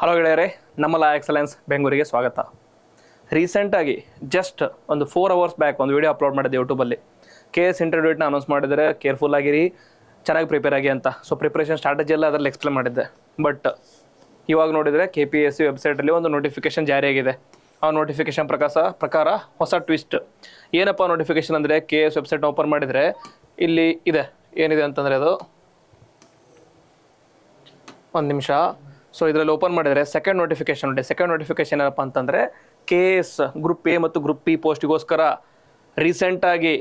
Hello ಗೆಳೆಯರೆ, ನಮ್ಮ ಲಾ excellence ಬೆಂಗಳೂರಿಗೆ ಸ್ವಾಗತ. ರೀಸೆಂಟಾಗಿ ಜಸ್ಟ್ ಒಂದು 4 hours ಬ್ಯಾಕ್ ಒಂದು ವಿಡಿಯೋ ಅಪ್ಲೋಡ್ ಮಾಡಿದ್ದೆ ಯೂಟ್ಯೂಬಲ್ಲಿ. KS ಇಂಟರ್ವ್ಯೂಟ್ನ ಅನೌನ್ಸ್ ಮಾಡಿದರೆ ಕೇರ್ಫುಲ್ ಆಗಿರಿ, ಚೆನ್ನಾಗಿ ಪ್ರಿಪೇರ್ ಆಗಿ ಅಂತ. ಸೊ ಪ್ರಿಪ್ರೇಷನ್ ಸ್ಟ್ರಾಟಜಿ ಎಲ್ಲ ಅದರಲ್ಲಿ ಎಕ್ಸ್ಪ್ಲೇನ್ ಮಾಡಿದ್ದೆ. ಬಟ್ ಇವಾಗ ನೋಡಿದರೆ KPSC ವೆಬ್ಸೈಟಲ್ಲಿ ಒಂದು ನೋಟಿಫಿಕೇಶನ್ ಜಾರಿಯಾಗಿದೆ. ಆ ನೋಟಿಫಿಕೇಶನ್ ಪ್ರಕಾರ ಹೊಸ ಟ್ವಿಸ್ಟ್. ಏನಪ್ಪ ನೋಟಿಫಿಕೇಶನ್ ಅಂದರೆ, KS ವೆಬ್ಸೈಟ್ನ ಓಪನ್ ಮಾಡಿದರೆ ಇಲ್ಲಿ ಇದೆ, ಏನಿದೆ ಅಂತಂದರೆ ಅದು ಒಂದು ನಿಮಿಷ. ಸೊ ಇದರಲ್ಲಿ ಓಪನ್ ಮಾಡಿದರೆ ಸೆಕೆಂಡ್ ನೋಟಿಫಿಕೇಶನ್ ನೋಡಿ. ಸೆಕೆಂಡ್ ನೋಟಿಫಿಕೇಶನ್ ಏನಪ್ಪ ಅಂತಂದರೆ, KS ಗ್ರೂಪ್ ಎ ಮತ್ತು ಗ್ರೂಪ್ ಪಿ ಪೋಸ್ಟಿಗೋಸ್ಕರ ರೀಸೆಂಟಾಗಿ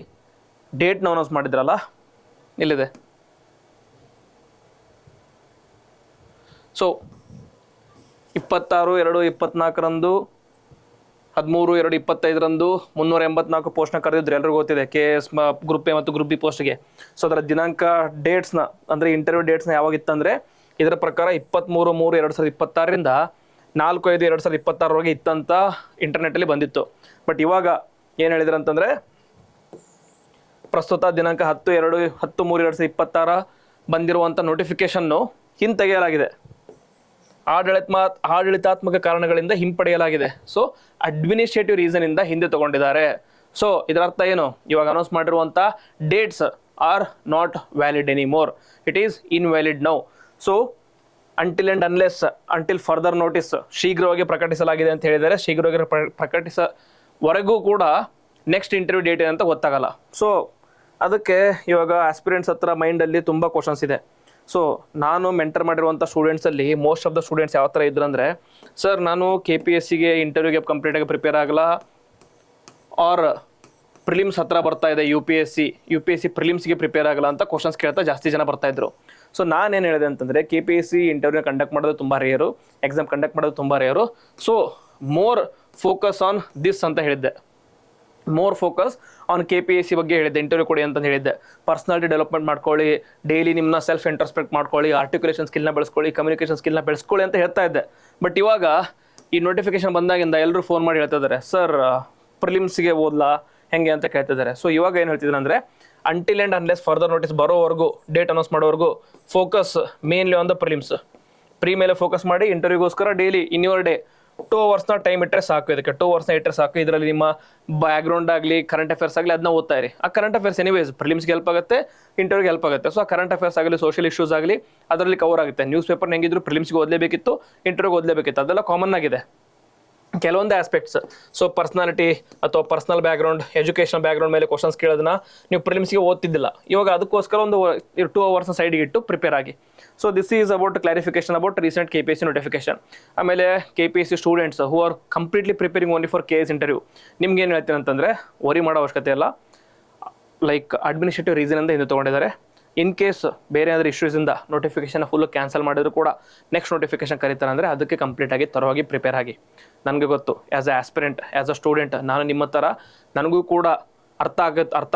ಡೇಟ್ನ ಅನೌನ್ಸ್ ಮಾಡಿದ್ರಲ್ಲ, ಇಲ್ಲಿದೆ. ಸೊ 26/2/24 13/2/25 384 ಪೋಸ್ಟ್ನ ಕರೆದಿದ್ರು. ಎಲ್ರಿಗೂ ಗೊತ್ತಿದೆ KS ಗ್ರೂಪ್ ಎ ಮತ್ತು ಗ್ರೂಪ್ ಬಿ ಪೋಸ್ಟ್ಗೆ. ಸೊ ಅದರ ದಿನಾಂಕ ಡೇಟ್ಸ್ನ ಅಂದರೆ ಇಂಟರ್ವ್ಯೂ ಡೇಟ್ಸ್ನ ಯಾವಾಗಿತ್ತಂದರೆ, ಇದರ ಪ್ರಕಾರ 23/3/2026 4/5/2026 ಇತ್ತಂತ ಇಂಟರ್ನೆಟ್ಟಲ್ಲಿ ಬಂದಿತ್ತು. ಬಟ್ ಇವಾಗ ಏನು ಹೇಳಿದ್ರು ಅಂತಂದರೆ, ಪ್ರಸ್ತುತ ದಿನಾಂಕ 10/3/2026 ಬಂದಿರುವಂಥ ನೋಟಿಫಿಕೇಶನ್ನು ಹಿಂತೆಗೆಯಲಾಗಿದೆ. ಆಡಳಿತಾತ್ಮಕ ಕಾರಣಗಳಿಂದ ಹಿಂಪಡೆಯಲಾಗಿದೆ. ಸೊ ಅಡ್ಮಿನಿಸ್ಟ್ರೇಟಿವ್ ರೀಸನಿಂದ ಹಿಂದೆ ತಗೊಂಡಿದ್ದಾರೆ. ಸೊ ಇದರ ಅರ್ಥ ಏನು? ಇವಾಗ ಅನೌನ್ಸ್ ಮಾಡಿರುವಂಥ dates are not valid anymore, it is invalid now. So until further notice, ಶೀಘ್ರವಾಗಿ ಪ್ರಕಟಿಸಲಾಗಿದೆ ಅಂತ ಹೇಳಿದರೆ, ಶೀಘ್ರವಾಗಿ ಪ್ರಕಟಿಸವರೆಗೂ ಕೂಡ ನೆಕ್ಸ್ಟ್ ಇಂಟರ್ವ್ಯೂ ಡೇಟ್ ಏನಂತ ಗೊತ್ತಾಗಲ್ಲ. ಸೊ ಅದಕ್ಕೆ ಇವಾಗ ಆಸ್ಪಿರೆಂಟ್ಸ್ ಹತ್ರ ಮೈಂಡಲ್ಲಿ ತುಂಬ ಕ್ವಶನ್ಸ್ ಇದೆ. ಸೊ ನಾನು ಮೆಂಟರ್ ಮಾಡಿರುವಂಥ ಸ್ಟೂಡೆಂಟ್ಸಲ್ಲಿ ಮೋಸ್ಟ್ ಆಫ್ ದ ಸ್ಟೂಡೆಂಟ್ಸ್ ಯಾವ ಥರ ಇದ್ರು ಅಂದರೆ, ಸರ್ ನಾನು KPSCಗೆ ಇಂಟರ್ವ್ಯೂಗೆ ಕಂಪ್ಲೀಟಾಗಿ ಪ್ರಿಪೇರ್ ಆಗಲ್ಲ, ಆರ್ ಪ್ರಿಲಿಮ್ಸ್ ಹತ್ರ ಬರ್ತಾ ಇದೆ, UPSC ಪ್ರಿಲಿಮ್ಸ್ಗೆ ಪ್ರಿಪೇರ್ ಆಗಲ್ಲ ಅಂತ ಕ್ವಶನ್ಸ್ ಕೇಳ್ತಾ ಜಾಸ್ತಿ ಜನ ಬರ್ತಾಯಿದ್ರು. ಸೊ ನಾನೇನು ಹೇಳಿದೆ ಅಂತಂದರೆ, KPSC ಇಂಟರ್ವ್ಯೂನ ಕಂಡಕ್ಟ್ ಮಾಡೋದು ತುಂಬ ರೇರು, ಎಕ್ಸಾಮ್ ಕಂಡಕ್ಟ್ ಮಾಡೋದು ತುಂಬ rare. So more focus on this ಅಂತ ಹೇಳಿದ್ದೆ. ಮೋರ್ ಫೋಕಸ್ ಆನ್ KPSC ಬಗ್ಗೆ ಹೇಳಿದ್ದೆ, ಇಂಟರ್ವ್ಯೂ ಕೊಡಿ ಅಂತ ಹೇಳಿದ್ದೆ. ಪರ್ಸ್ನಾಲಿಟಿ ಡೆವಲಪ್ಮೆಂಟ್ ಮಾಡ್ಕೊಳ್ಳಿ, ಡೈಲಿ ನಿಮ್ಮನ್ನ ಸೆಲ್ಫ್ ಇಂಟ್ರಸ್ಪೆಕ್ಟ್ ಮಾಡ್ಕೊಳ್ಳಿ, ಆರ್ಟಿಕ್ಯುಲೇಷನ್ ಸ್ಕಿಲ್ನ ಬೆಳೆಸ್ಕೊಳ್ಳಿ, ಕಮ್ಯುನಿಕೇಷನ್ ಸ್ಕಿಲ್ನ ಬೆಳೆಸ್ಕೊಳ್ಳಿ ಅಂತ ಹೇಳ್ತಾ ಇದ್ದೆ. ಬಟ್ ಇವಾಗ ಈ ನೋಟಿಫಿಕೇಶನ್ ಬಂದಾಗಿಂದ ಎಲ್ಲರೂ ಫೋನ್ ಮಾಡಿ ಹೇಳ್ತಾ ಇದ್ದಾರೆ, ಸರ್ ಪ್ರಿಲಿಮ್ಸ್ಗೆ ಓದ್ಲಾ ಹೆಂಗೆ ಅಂತ ಕೇಳ್ತಿದ್ದಾರೆ. ಸೊ ಇವಾಗ ಏನು ಹೇಳ್ತಿದ್ದಾರೆ ಅಂದರೆ, until and unless further notice ಬರೋವರೆಗೂ, ಡೇಟ್ ಅನೌನ್ಸ್ ಮಾಡೋವರೆಗೂ focus mainly on the prelims. Pre ಮೇಲೆ ಫೋಕಸ್ ಮಾಡಿ, ಇಂಟರ್ವ್ಯೂಗೋಸ್ಕರ daily in your day 2 hours time ಇಟ್ಟರೆ ಸಾಕು. ಇದಕ್ಕೆ 2 hours ಇಟ್ಟರೆ ಸಾಕು. ಇದರಲ್ಲಿ ನಿಮ್ಮ ಬ್ಯಾಕ್ಗ್ರೌಂಡ್ ಆಗಲಿ, ಕರೆಂಟ್ ಅಫೇರ್ಸ್ ಆಗಲಿ ಅದನ್ನ ಓದ್ತಾ ಇರಿ. ಆ ಕರೆಂಟ್ ಅಫೇರ್ಸ್ ಎನಿವೇಸ್ ಪ್ರಿಲಿಮ್ಸ್ಗೆ ಹೆಲ್ಪ್ ಆಗುತ್ತೆ, ಇಂಟರ್ವ್ಯೂಗೆ ಹೆಲ್ಪ್ ಆಗುತ್ತೆ. ಸೊ ಆ ಕರೆಂಟ್ ಅಫೇರ್ಸ್ ಆಗಲಿ, ಸೋಷಿಯಲ್ ಇಶ್ಯೂಸ್ ಆಗಲಿ ಅದರಲ್ಲಿ ಕವರ್ ಆಗುತ್ತೆ. ನ್ಯೂಸ್ ಪೇಪರ್ನ ಹೆಂಗಿದ್ರು ಪ್ರಿಲಿಮ್ಸ್ಗೆ ಓದಲೇಬೇಕಿತ್ತು, ಇಂಟರ್ವ್ಯೂಗೆ ಓದಲೇಬೇಕಿತ್ತು, ಅದೆಲ್ಲ ಕಾಮನ್ ಆಗಿದೆ. ಕೆಲವೊಂದು ಆಸ್ಪೆಕ್ಟ್ಸ್, ಸೊ ಪರ್ಸ್ನಾಲಿಟಿ ಅಥವಾ ಪರ್ಸ್ನಲ್ ಬ್ಯಾಕ್ಗ್ರೌಂಡ್, ಎಜುಕೇಷನ್ ಬ್ಯಾಕ್ಗ್ರೌಂಡ್ ಮೇಲೆ ಕ್ವಶನ್ಸ್ ಕೇಳೋದನ್ನ ನೀವು ಪ್ರಿಲಿಮ್ಸ್ಗೆ ಓದ್ತಿದ್ದಿಲ್ಲ. ಇವಾಗ ಅದಕ್ಕೋಸ್ಕರ ಒಂದು 2 hours ಸೈಡಿಗೆ ಇಟ್ಟು ಪ್ರಿಪೇರ್ ಆಗಿ. So this is about clarification about recent KPSC notification. ಆಮೇಲೆ KPSC students who are completely preparing only for KS interview, ನಿಮ್ಗೆ ಏನು ಹೇಳ್ತೀನಿ ಅಂತಂದರೆ, ವರಿ ಮಾಡೋ ಅವಶ್ಯಕತೆ ಇಲ್ಲ. ಲೈಕ್ ಅಡ್ಮಿನಿಸ್ಟ್ರೇಟಿವ್ ರೀಸನಿಂದ ಹಿಂದೆ ತೊಗೊಂಡಿದ್ದಾರೆ. ಇನ್ ಕೇಸ್ ಬೇರೆ ಏನಾದರೂ ಇಶ್ಯೂಸಿಂದ ನೋಟಿಫಿಕೇಶನ್ ಫುಲ್ಲು ಕ್ಯಾನ್ಸಲ್ ಮಾಡಿದ್ರು ಕೂಡ ನೆಕ್ಸ್ಟ್ ನೋಟಿಫಿಕೇಶನ್ ಕರೀತಾರೆ ಅಂದರೆ, ಅದಕ್ಕೆ ಕಂಪ್ಲೀಟಾಗಿ ತರವಾಗಿ ಪ್ರಿಪೇರ್ ಆಗಿ. ನನಗೆ ಗೊತ್ತು, as A aspirant, as a student, ನಾನು ನಿಮ್ಮ ಥರ ನನಗೂ ಕೂಡ ಅರ್ಥ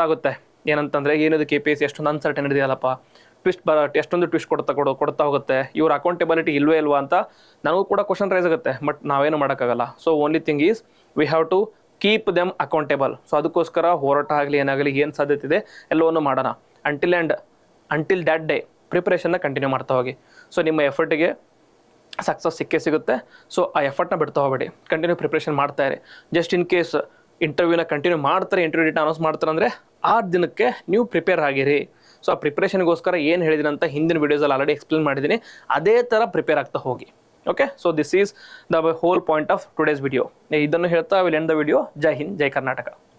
ಆಗುತ್ತೆ ಏನಂತಂದರೆ, ಏನಿದು KPSC ಎಷ್ಟೊಂದು ಅನ್ಸರ್ಟನ್ ಇದೆಯಲ್ಲಪ್ಪ, ಎಷ್ಟೊಂದು ಟ್ವಿಸ್ಟ್ ಕೊಡ್ತಾ ಹೋಗುತ್ತೆ, ಇವ್ರ ಅಕೌಂಟೆಬಿಲಿಟಿ ಇಲ್ವೇ ಇಲ್ವಾ ಅಂತ ನನಗೂ ಕೂಡ ಕ್ವಶನ್ ರೈಸ್ ಆಗುತ್ತೆ. ಬಟ್ ನಾವೇನು ಮಾಡೋಕ್ಕಾಗಲ್ಲ. So only thing is we have to keep them accountable. So ಅದಕ್ಕೋಸ್ಕರ ಹೋರಾಟ ಆಗಲಿ, ಏನಾಗಲಿ, ಏನು ಸಾಧ್ಯತೆ ಇದೆ ಎಲ್ಲವನ್ನು ಮಾಡೋಣ. ಅಂಟಿಲ್ ದ್ಯಾಟ್ ಡೇ ಪ್ರಿಪ್ರೇಷನ್ನ ಕಂಟಿನ್ಯೂ ಮಾಡ್ತಾ ಹೋಗಿ. ಸೊ ನಿಮ್ಮ ಎಫರ್ಟಿಗೆ ಸಕ್ಸಸ್ ಸಿಗುತ್ತೆ. ಸೊ ಆ ಎಫರ್ಟ್ನ ಬಿಡ್ತಾ ಹೋಗಬೇಡಿ, ಕಂಟಿನ್ಯೂ ಪ್ರಿಪ್ರೇಷನ್ ಮಾಡ್ತಾ ಇರಿ. ಜಸ್ಟ್ ಇನ್ ಕೇಸ್ ಇಂಟರ್ವ್ಯೂನ ಕಂಟಿನ್ಯೂ ಮಾಡ್ತಾರೆ, ಇಂಟರ್ವ್ಯೂ ಡೇಟ್ ಅನೌನ್ಸ್ ಮಾಡ್ತಾರೆ ಅಂದರೆ ಆ ದಿನಕ್ಕೆ ನೀವು ಪ್ರಿಪೇರ್ ಆಗಿರಿ. ಸೊ ಆ ಪ್ರಿಪ್ರೇಷನ್ಗೋಸ್ಕರ ಏನು ಹೇಳಿದ್ದೀನಿ ಅಂತ ಹಿಂದಿನ ವೀಡಿಯೋಸಲ್ಲಿ ಆಲ್ರೆಡಿ ಎಕ್ಸ್ಪ್ಲೇನ್ ಮಾಡಿದ್ದೀನಿ. ಅದೇ ಥರ ಪ್ರಿಪೇರ್ ಆಗ್ತಾ ಹೋಗಿ. Okay, so this is the whole point of today's video. ಇದನ್ನು ಹೇಳ್ತಾ will end the video. Jai Hind, Jai Karnataka.